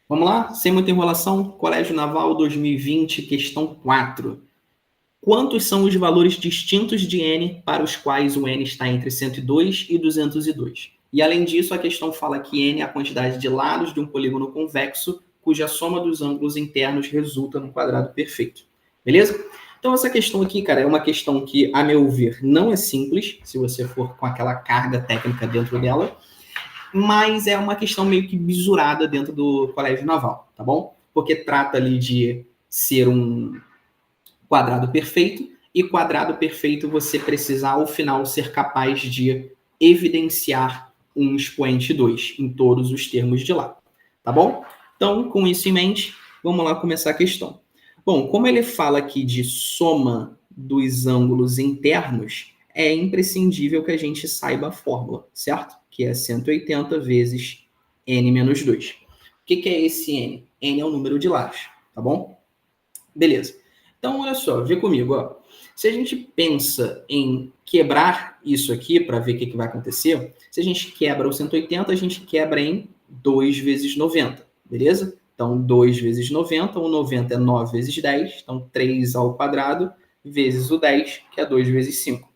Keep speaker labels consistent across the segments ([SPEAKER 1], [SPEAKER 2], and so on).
[SPEAKER 1] Vamos lá? Sem muita enrolação. Colégio Naval 2020, questão 4. Quantos são os valores distintos de n para os quais o n está entre 102 e 202? E além disso, a questão fala que n é a quantidade de lados de um polígono convexo cuja soma dos ângulos internos resulta num quadrado perfeito. Beleza? Então essa questão aqui, cara, é uma questão que, a meu ver, não é simples, se você for com aquela carga técnica dentro dela, mas é uma questão meio que bisurada dentro do Colégio Naval, tá bom? Porque trata ali de ser um quadrado perfeito, e quadrado perfeito você precisa, ao final, ser capaz de evidenciar um expoente 2 em todos os termos de lá, tá bom? Então, com isso em mente, vamos lá começar a questão. Bom, como ele fala aqui de soma dos ângulos internos, é imprescindível que a gente saiba a fórmula, certo? Que é 180 vezes n menos 2. O que é esse n? N é o número de lados, tá bom? Beleza. Então, olha só, vê comigo. Ó. Se a gente pensa em quebrar isso aqui para ver o que vai acontecer, se a gente quebra o 180, a gente quebra em 2 vezes 90, beleza? Então, 2 vezes 90, o 90 é 9 vezes 10, então 3 ao quadrado vezes o 10, que é 2 vezes 5,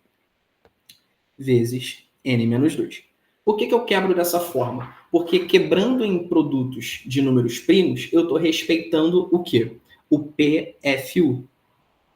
[SPEAKER 1] vezes n menos 2. Por que eu quebro dessa forma? Porque quebrando em produtos de números primos, eu estou respeitando o quê? O PFU.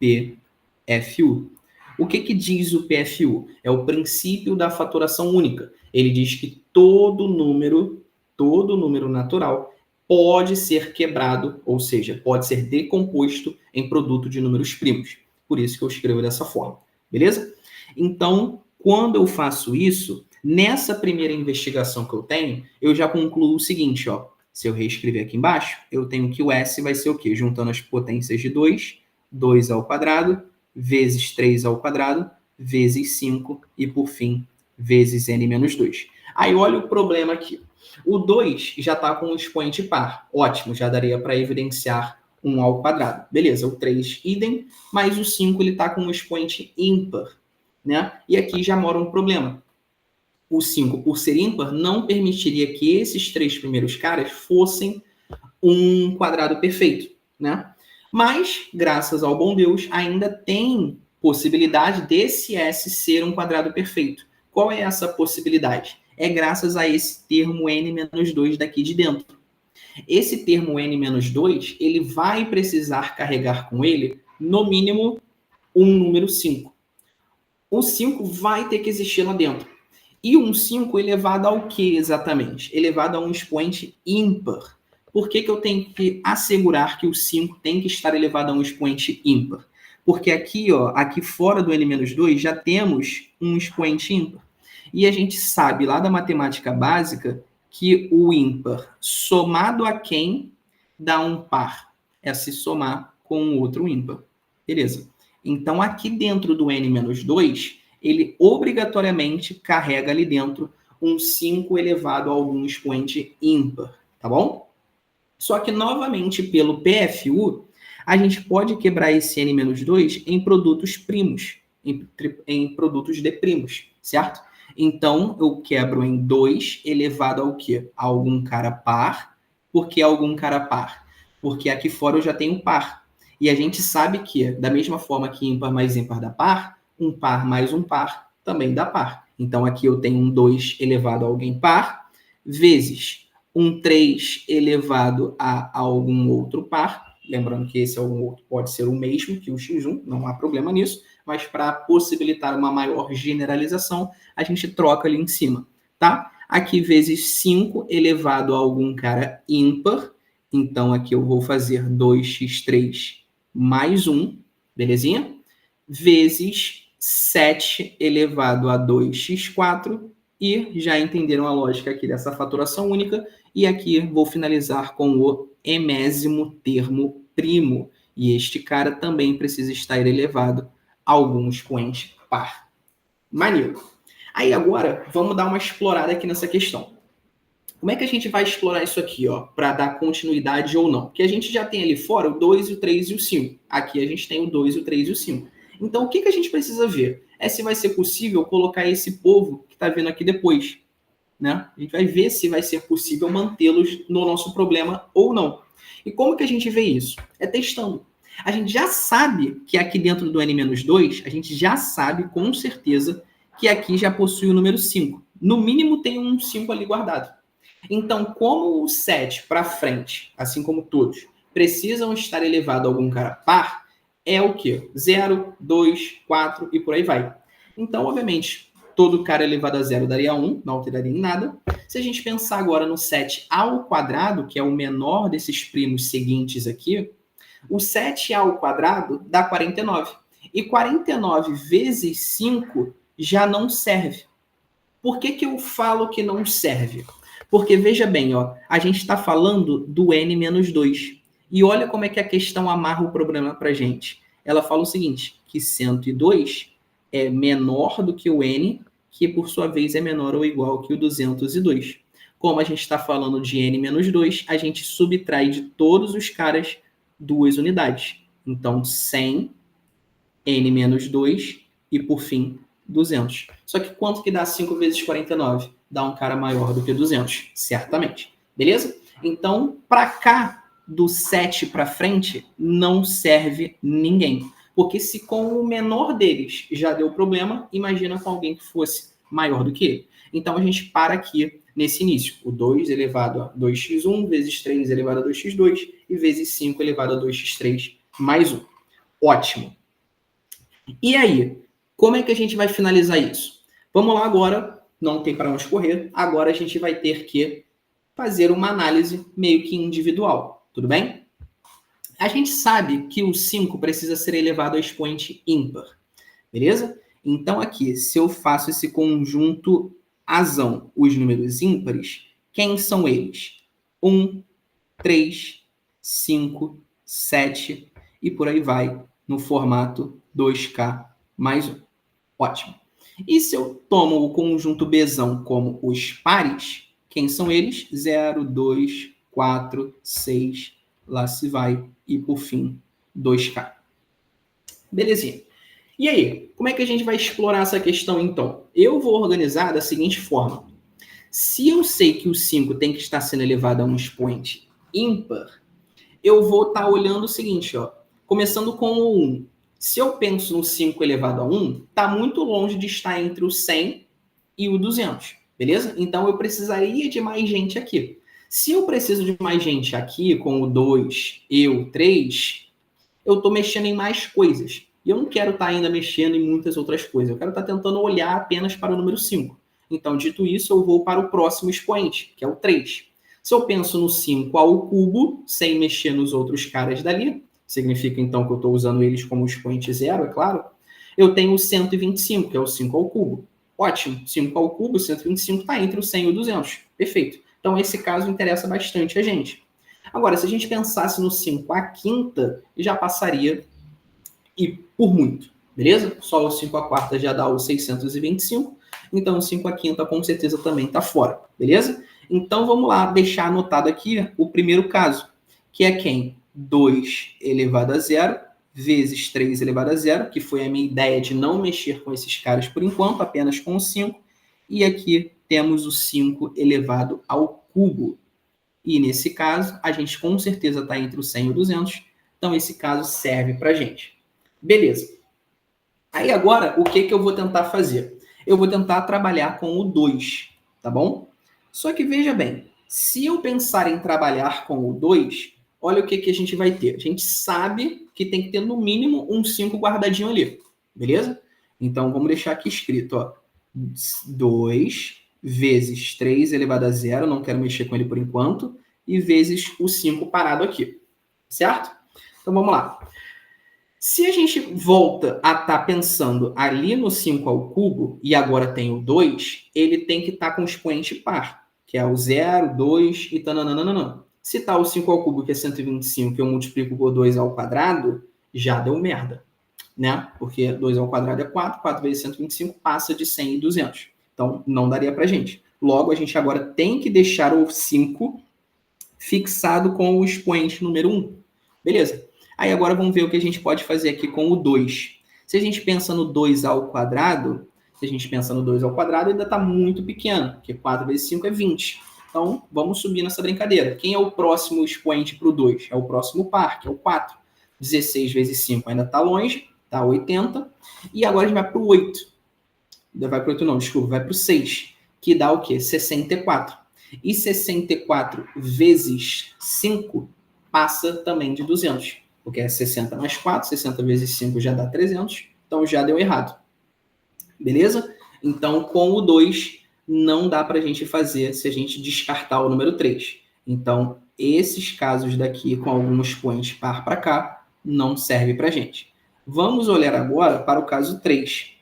[SPEAKER 1] PFU. O que diz o PFU? É o princípio da fatoração única. Ele diz que todo número natural pode ser quebrado, ou seja, pode ser decomposto em produto de números primos. Por isso que eu escrevo dessa forma. Beleza? Então, quando eu faço isso, nessa primeira investigação que eu tenho, eu já concluo o seguinte, ó. Se eu reescrever aqui embaixo, eu tenho que o S vai ser o quê? Juntando as potências de 2, 2 ao quadrado, vezes 3 ao quadrado, vezes 5 e, por fim, vezes n menos 2. Aí olha o problema aqui. O 2 já está com um expoente par. Ótimo, já daria para evidenciar 1 ao quadrado. Beleza, o 3 idem, mas o 5 está com um expoente ímpar. Né? E aqui já mora um problema. O 5, por ser ímpar, não permitiria que esses três primeiros caras fossem um quadrado perfeito, né? Mas, graças ao bom Deus, ainda tem possibilidade desse S ser um quadrado perfeito. Qual é essa possibilidade? É graças a esse termo n-2 daqui de dentro. Esse termo n-2, ele vai precisar carregar com ele, no mínimo, um número 5. O 5 vai ter que existir lá dentro. E um 5 elevado ao que exatamente? Elevado a um expoente ímpar. Por que eu tenho que assegurar que o 5 tem que estar elevado a um expoente ímpar? Porque aqui, ó, aqui fora do n-2 já temos um expoente ímpar. E a gente sabe lá da matemática básica que o ímpar somado a quem dá um par. É se somar com outro ímpar. Beleza. Então aqui dentro do n-2, ele obrigatoriamente carrega ali dentro um 5 elevado a algum expoente ímpar, tá bom? Só que, novamente, pelo PFU, a gente pode quebrar esse n-2 em produtos primos, em produtos de primos, certo? Então, eu quebro em 2 elevado ao quê? A algum cara par. Por que algum cara par? Porque aqui fora eu já tenho par. E a gente sabe que, da mesma forma que ímpar mais ímpar dá par, um par mais um par também dá par. Então, aqui eu tenho um 2 elevado a alguém par, vezes um 3 elevado a algum outro par. Lembrando que esse algum outro pode ser o mesmo que o x1, não há problema nisso, mas para possibilitar uma maior generalização, a gente troca ali em cima, tá? Aqui vezes 5 elevado a algum cara ímpar, então aqui eu vou fazer 2x3 mais 1, belezinha? Vezes 7 elevado a 2x4, e já entenderam a lógica aqui dessa fatoração única, e aqui vou finalizar com o enésimo termo primo, e este cara também precisa estar elevado a algum expoente par. Maneiro. Aí agora, vamos dar uma explorada aqui nessa questão. Como é que a gente vai explorar isso aqui, ó, para dar continuidade ou não? Porque a gente já tem ali fora o 2, o 3 e o 5. Aqui a gente tem o 2, o 3 e o 5. Então, o que a gente precisa ver? É se vai ser possível colocar esse povo que está vindo aqui depois. né? A gente vai ver se vai ser possível mantê-los no nosso problema ou não. E como que a gente vê isso? É testando. A gente já sabe que aqui dentro do n-2, a gente já sabe com certeza que aqui já possui o número 5. No mínimo tem um 5 ali guardado. Então, como o 7 para frente, assim como todos, precisam estar elevado a algum cara par, é o quê? 0, 2, 4 e por aí vai. Então, obviamente, todo cara elevado a 0 daria 1, não alteraria em nada. Se a gente pensar agora no 7 ao quadrado, que é o menor desses primos seguintes aqui, o 7 ao quadrado dá 49. E 49 vezes 5 já não serve. Por que que eu falo que não serve? Porque, veja bem, ó, a gente está falando do n-2. E olha como é que a questão amarra o problema para a gente. Ela fala o seguinte, que 102 é menor do que o n, que por sua vez é menor ou igual que o 202. Como a gente está falando de n-2, a gente subtrai de todos os caras 2 unidades. Então, 100, n-2 e, por fim, 200. Só que quanto que dá 5 vezes 49? Dá um cara maior do que 200, certamente. Beleza? Então, para cá, do 7 para frente, não serve ninguém. Porque se com o menor deles já deu problema, imagina com alguém que fosse maior do que ele. Então, a gente para aqui nesse início. O 2 elevado a 2x1 vezes 3 elevado a 2x2 e vezes 5 elevado a 2x3 mais 1. Ótimo. E aí, como é que a gente vai finalizar isso? Vamos lá agora, não tem para onde correr, agora a gente vai ter que fazer uma análise meio que individual, tudo bem? A gente sabe que o 5 precisa ser elevado a expoente ímpar, beleza? Então aqui, se eu faço esse conjunto azão, os números ímpares, quem são eles? 1, 3, 5, 7 e por aí vai, no formato 2K mais 1. Ótimo. E se eu tomo o conjunto Bzão como os pares, quem são eles? 0, 2, 4, 6, lá se vai, e por fim, 2K. Belezinha. E aí, como é que a gente vai explorar essa questão então? Eu vou organizar da seguinte forma. Se eu sei que o 5 tem que estar sendo elevado a um expoente ímpar, eu vou estar olhando o seguinte, ó, começando com o 1. Se eu penso no 5 elevado a 1, está muito longe de estar entre o 100 e o 200, beleza? Então eu precisaria de mais gente aqui. Se eu preciso de mais gente aqui, com o 2 e o 3, eu estou mexendo em mais coisas. E eu não quero estar ainda mexendo em muitas outras coisas. Eu quero estar tentando olhar apenas para o número 5. Então, dito isso, eu vou para o próximo expoente, que é o 3. Se eu penso no 5 ao cubo, sem mexer nos outros caras dali, significa então que eu estou usando eles como expoente zero, é claro, eu tenho o 125, que é o 5 ao cubo. Ótimo, 5 ao cubo, 125 está entre o 100 e o 200. Perfeito. Então, esse caso interessa bastante a gente. Agora, se a gente pensasse no 5 à quinta, já passaria e por muito, beleza? Só o 5 à quarta já dá o 625, então o 5 à quinta com certeza também está fora, beleza? Então vamos lá, deixar anotado aqui o primeiro caso, que é quem? 2 elevado a 0 vezes 3 elevado a 0, que foi a minha ideia de não mexer com esses caras por enquanto, apenas com o 5. E aqui temos o 5 elevado ao cubo. E nesse caso, a gente com certeza está entre o 100 e o 200, então esse caso serve para a gente. Beleza. Aí agora, o que eu vou tentar fazer? Eu vou tentar trabalhar com o 2, tá bom? Só que veja bem, se eu pensar em trabalhar com o 2, olha o que a gente vai ter. A gente sabe que tem que ter no mínimo um 5 guardadinho ali, beleza? Então vamos deixar aqui escrito, ó, 2 vezes 3 elevado a 0, não quero mexer com ele por enquanto, e vezes o 5 parado aqui, certo? Então vamos lá. Se a gente volta a estar pensando ali no 5 ao cubo, e agora tem o 2, ele tem que estar com o expoente par, que é o 0, 2 e tananana. Se está o 5 ao cubo, que é 125, que eu multiplico por 2 ao quadrado, já deu merda, né? Porque 2 ao quadrado é 4, 4 vezes 125 passa de 100 e 200. Então, não daria pra gente. Logo, a gente agora tem que deixar o 5 fixado com o expoente número 1. Beleza. Aí agora vamos ver o que a gente pode fazer aqui com o 2. Se a gente pensa no 2 ao quadrado, Se a gente pensa no 2 ao quadrado, ainda está muito pequeno, porque 4 vezes 5 é 20. Então, vamos subir nessa brincadeira. Quem é o próximo expoente para o 2? É o próximo par, que é o 4. 16 vezes 5 ainda está longe, está 80. E agora a gente vai para o 8. Vai para o 8 não, desculpa, vai para o 6, que dá o quê? 64. E 64 vezes 5 passa também de 200, porque é 60 mais 4, 60 vezes 5 já dá 300, então já deu errado. Beleza? Então, com o 2, não dá para a gente fazer se a gente descartar o número 3. Então, esses casos daqui, com algum expoente par para cá, não serve para a gente. Vamos olhar agora para o caso 3.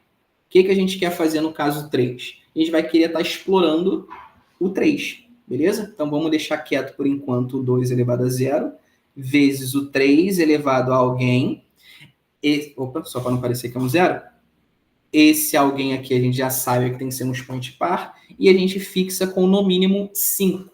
[SPEAKER 1] O que a gente quer fazer no caso 3? A gente vai querer estar explorando o 3, beleza? Então, vamos deixar quieto por enquanto o 2 elevado a 0, vezes o 3 elevado a alguém. Opa, só para não parecer que é um 0. Esse alguém aqui a gente já sabe que tem que ser um expoente par, e a gente fixa com no mínimo 5,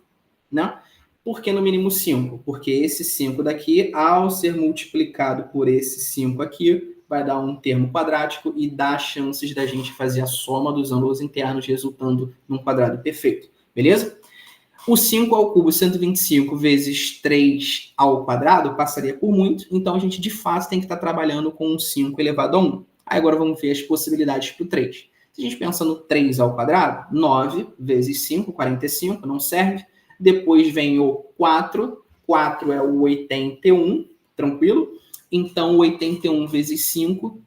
[SPEAKER 1] né? Por que no mínimo 5? Porque esse 5 daqui, ao ser multiplicado por esse 5 aqui, vai dar um termo quadrático e dá chances da gente fazer a soma dos ângulos internos, resultando num quadrado perfeito, beleza? O 5 ao cubo, 125, vezes 3 ao quadrado, passaria por muito, então a gente de fato tem que estar trabalhando com um 5 elevado a 1. Aí agora vamos ver as possibilidades para o 3. Se a gente pensa no 3 ao quadrado, 9 vezes 5, 45, não serve. Depois vem o 4, 4 é o 81, tranquilo? Então, 81 vezes 5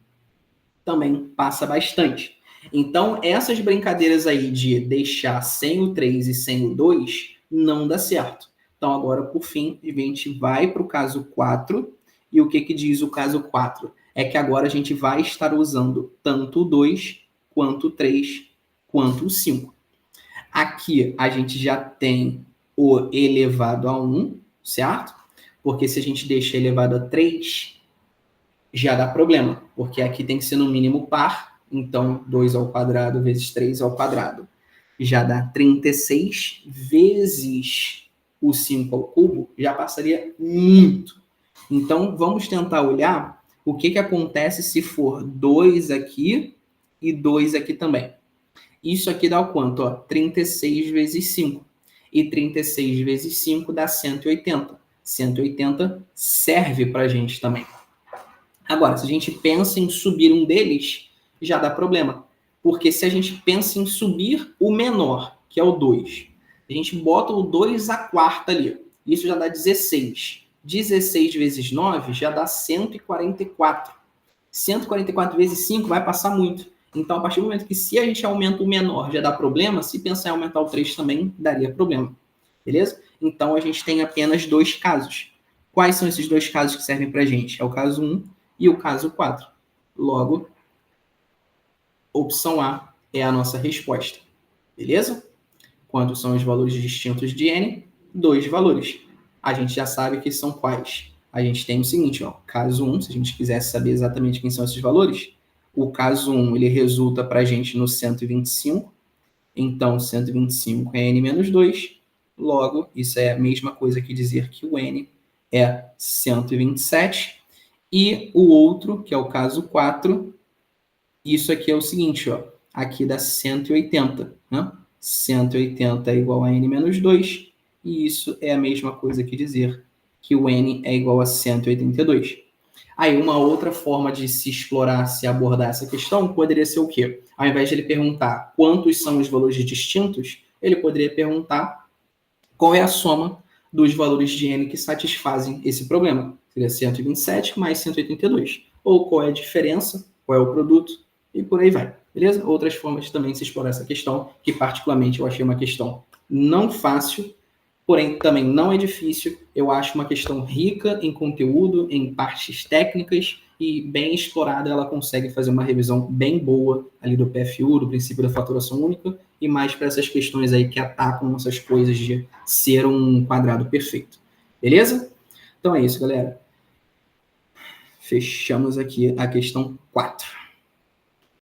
[SPEAKER 1] também passa bastante. Então, essas brincadeiras aí de deixar sem o 3 e sem o 2 não dá certo. Então, agora, por fim, a gente vai para o caso 4. E o que diz o caso 4? É que agora a gente vai estar usando tanto o 2, quanto o 3, quanto o 5. Aqui a gente já tem o elevado a 1, certo? Porque se a gente deixa elevado a 3, já dá problema, porque aqui tem que ser no mínimo par, então 2 ao quadrado vezes 3 ao quadrado já dá 36, vezes o 5 ao cubo, já passaria muito. Então, vamos tentar olhar o que acontece se for 2 aqui e 2 aqui também. Isso aqui dá o quanto? Ó, 36 vezes 5. E 36 vezes 5 dá 180. 180 serve para a gente também. Agora, se a gente pensa em subir um deles, já dá problema. Porque se a gente pensa em subir o menor, que é o 2, a gente bota o 2 à quarta ali. Isso já dá 16. 16 vezes 9 já dá 144. 144 vezes 5 vai passar muito. Então, a partir do momento que se a gente aumenta o menor já dá problema, se pensar em aumentar o 3 também daria problema. Beleza? Então, a gente tem apenas dois casos. Quais são esses dois casos que servem para a gente? É o caso 1 e o caso 4. Logo, opção A é a nossa resposta. Beleza? Quantos são os valores distintos de n? 2 valores. A gente já sabe que são quais. A gente tem o seguinte, ó, caso 1, se a gente quisesse saber exatamente quem são esses valores, o caso 1 ele resulta para a gente no 125, então 125 é n menos 2, logo, isso é a mesma coisa que dizer que o n é 127, e o outro, que é o caso 4, isso aqui é o seguinte, ó, aqui dá 180, né? 180 é igual a n menos 2, e isso é a mesma coisa que dizer que o n é igual a 182. Aí, uma outra forma de se explorar, se abordar essa questão, poderia ser o quê? Ao invés de ele perguntar quantos são os valores distintos, ele poderia perguntar qual é a soma dos valores de n que satisfazem esse problema. Seria 127 mais 182. Ou qual é a diferença, qual é o produto, e por aí vai. Beleza? Outras formas de também se explorar essa questão, que particularmente eu achei uma questão não fácil, porém também não é difícil. Eu acho uma questão rica em conteúdo, em partes técnicas, e bem explorada ela consegue fazer uma revisão bem boa ali do PFU, do princípio da faturação única, e mais para essas questões aí que atacam essas coisas de ser um quadrado perfeito. Beleza? Então é isso, galera. Fechamos aqui a questão 4.